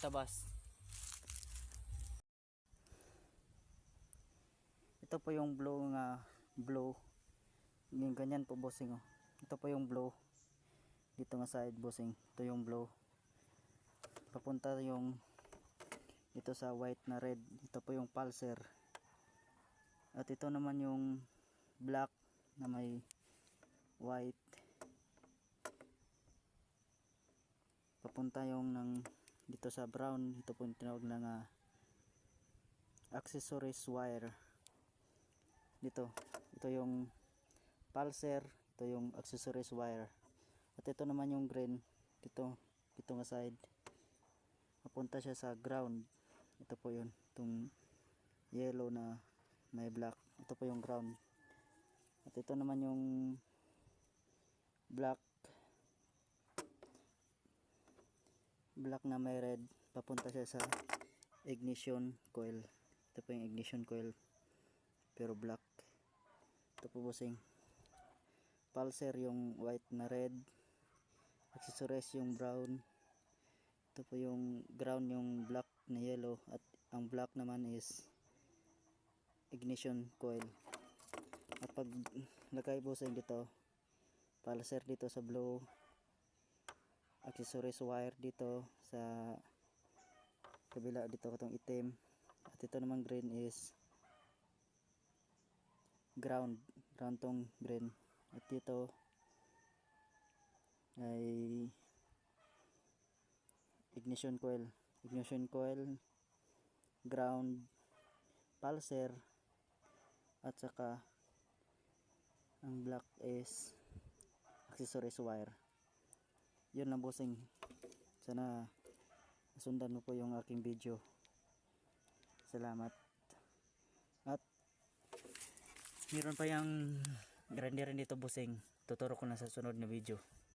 tabas. Ito po yung blow. Yung ganyan po bossing oh. Ito po yung blow. Dito nga side bossing. Ito yung blow. Papunta yung dito sa white na red. Ito po yung pulser. At ito naman yung black na may white. Papunta yung dito sa brown. Ito po yung tinawag na accessories wire. Ito yung pulser, ito yung accessories wire. At ito naman yung green dito nga side. Papunta siya sa ground. Ito po yun, itong yellow na may black. Ito po yung ground. At ito naman yung black na may red. Papunta siya sa ignition coil. Ito po yung ignition coil pero black. Ito po bossing. Pulser yung white na red. Accessories yung brown. Ito po yung ground yung black na yellow. At ang black naman is ignition coil. At pag lagay bossing dito, pulser dito sa blue, accessories wire dito sa kabila, dito itong itim. At ito naman green is ground tong green. At dito ay ignition coil, ground, pulser, at saka ang black is accessories wire. Yun lang bossing. Sana sundan mo po yung aking video. Salamat. At meron pa yung grinder dito bossing. Tuturo ko na sa sunod na video.